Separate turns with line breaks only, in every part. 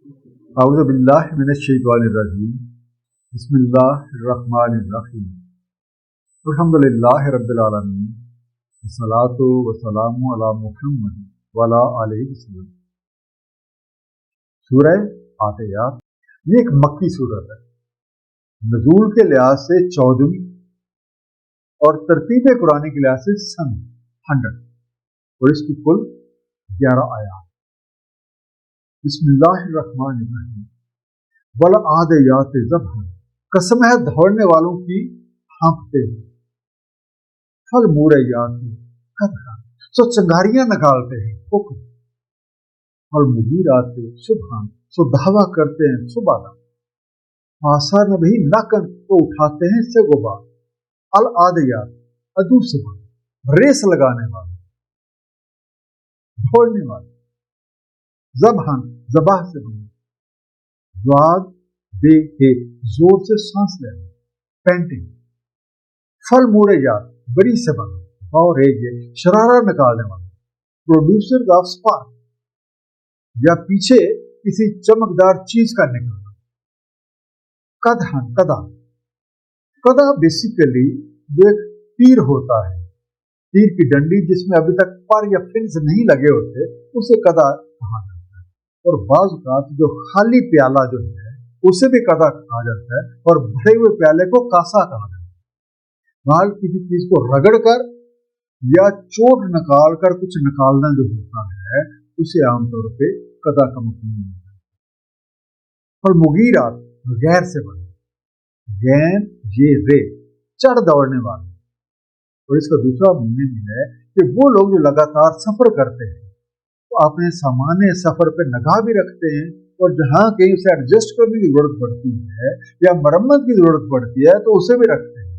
اعوذ باللہ من الشیطان الرجیم بسم اللہ الرحمن الرحیم الحمد للہ رب العالمین والصلاۃ والسلام علی محمد وعلی آلہ وسلم۔ سورہ عادیات یہ ایک مکی صورت ہے، نزول کے لحاظ سے 14ویں اور ترتیب قرآن کے لحاظ سے 100 اور اس کی کل 11 آیات۔ بسم اللہ الرحمن الرحیم والعادیات ضبحا، قسم ہے دوڑنے والوں کی ہانپتے ہیں، فالموریات قدحا، سو چنگاریاں نکالتے ہیں حکم، فالمغیرات صبحا، سو دعویٰ کرتے ہیں صبح، آثار بھی نقن کو اٹھاتے ہیں سے غبار، العادیات ادو صبح، ریس لگانے والے، دوڑنے والے، ذبحاً ذبح سے بنے، ضاد بے ہے زور سے سانس لینا، پینٹنگ، فل موریات بڑی سے بنا، اور یہ شرارہ نکالنے والا، پروڈیوسر آف سپارک، یا پیچھے کسی چمکدار چیز کا نکالنا، قدحاً قدح بیسیکلی جو ایک تیر ہوتا ہے، تیر کی ڈنڈی جس میں ابھی تک پر یا فنس نہیں لگے ہوتے، اسے قدح کہا جاتا ہے۔ اور بعض اوقات جو خالی پیالہ جو ہے اسے بھی قدح کہا جاتا ہے، اور بھرے ہوئے پیالے کو کاسا کہا جاتا ہے۔ مال کسی چیز کو رگڑ کر یا چوٹ نکال کر کچھ نکالنا جو ہوتا ہے اسے عام طور پہ قدح کا مفہوم ہوتا ہے۔ اور مغیرات غیر سے بنے، غین یہ رے چڑھ دوڑنے والے، اور اس کا دوسرا معنی ہے کہ وہ لوگ جو لگاتار سفر کرتے ہیں تو اپنے سامان سفر پہ نگاہ بھی رکھتے ہیں، اور جہاں کہیں اسے ایڈجسٹ کرنے کی ضرورت پڑتی ہے یا مرمت کی ضرورت پڑتی ہے تو اسے بھی رکھتے ہیں۔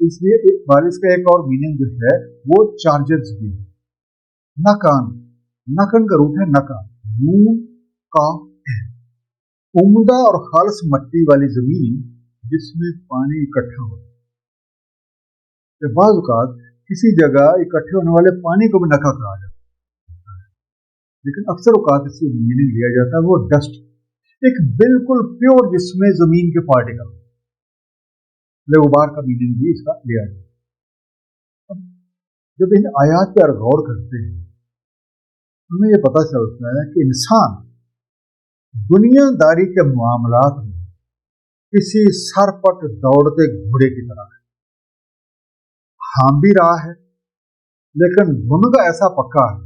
اس لیے بارش کا ایک اور میننگ جو ہے وہ چارجز بھی ہے۔ نکن کا روٹ ہے نکان، نون کا ہے، عمدہ اور خالص مٹی والی زمین جس میں پانی اکٹھا ہوتا ہے۔ بعض اوقات کسی جگہ اکٹھے ہونے والے پانی کو بھی نکا کہا جاتا ہے، لیکن اکثر اوقات اس سے میننگ لیا جاتا ہے وہ ڈسٹ، ایک بالکل پیور جس میں زمین کے پارٹیکل، غبار کا میننگ بھی اس کا لیا جاتا ہے۔ جب ان آیات پر غور کرتے ہیں ہمیں یہ پتہ چلتا ہے کہ انسان دنیا داری کے معاملات میں کسی سرپٹ دوڑتے گھوڑے کی طرح ہے، ہام بھی رہا ہے لیکن دھن کا ایسا پکا ہے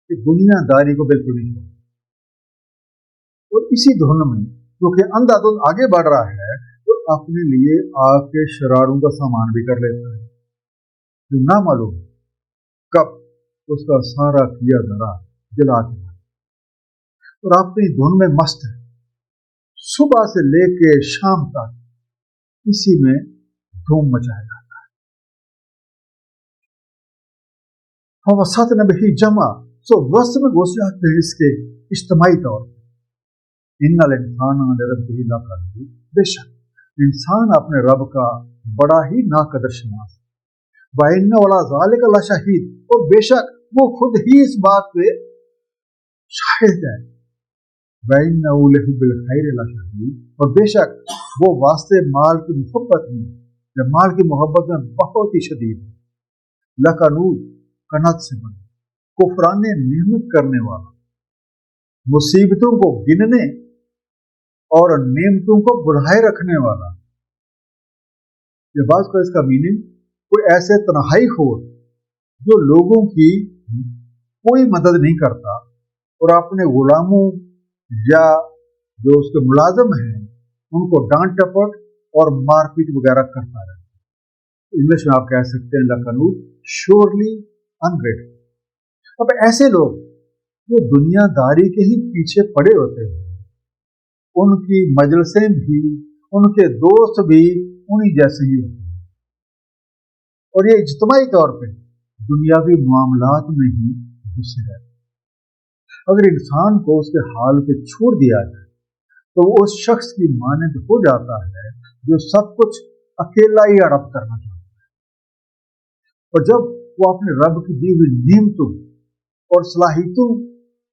کہ دنیا داری کو بالکل نہیں چھوڑتا، اور اسی دھن میں کیونکہ اندھا دھند آگے بڑھ رہا ہے تو اپنے لیے آگ کے شراروں کا سامان بھی کر لیتا ہے، جو نہ معلوم کب اس کا سارا کیا دھرا جلا دیا، اور اپنی دھن میں مست ہے، صبح سے لے کے شام تک اسی میں دھوم مچائے گا۔ وسط نبی جمع، سو وسط میں گھس جاتے ہیں اس کے اجتماعی طور پر۔ ان الانسان لربہ لقنوط، بے شک انسان اپنے رب کا بڑا ہی ناقدر شناس ہے۔ وَإِنَّهُ عَلَىٰ ذَلِكَ لَشَهِيدٌ، اور بے شک وہ خود ہی اس بات پہ شاہد ہے۔ وَإِنَّهُ لِحُبِّ الْخَيْرِ لَشَدِيدٌ، اور بے شک وہ واسطے مال کی محبت میں یا مال کی محبت میں بہت ہی شدید ہے۔ لقنوط کنت سے بنا، کفران نعمت کرنے والا، مصیبتوں کو گننے اور نعمتوں کو بڑھائے رکھنے والا۔ یہ بات کا اس کا میننگ کوئی ایسے تنہائی خور جو لوگوں کی کوئی مدد نہیں کرتا اور اپنے غلاموں یا جو اس کے ملازم ہیں ان کو ڈانٹ ٹپٹ اور مار پیٹ وغیرہ کرتا رہتا۔ انگلش میں آپ کہہ سکتے ہیں لقنوط، شورلی انگریٹفل۔ اب ایسے لوگ جو دنیا داری کے ہی پیچھے پڑے ہوتے ہیں، ان کی مجلسیں بھی، ان کے دوست بھی انہی جیسے ہی ہوتے ہیں، اور یہ اجتماعی طور پہ دنیاوی معاملات میں ہی گھسے رہتے ہیں۔ اگر انسان کو اس کے حال پہ چھوڑ دیا جائے تو وہ اس شخص کی مانند ہو جاتا ہے جو سب کچھ اکیلا ہی ہڑپ کرنا چاہتا ہے، اور جب وہ اپنے رب کی دی ہوئی نعمتوں اور صلاحیتوں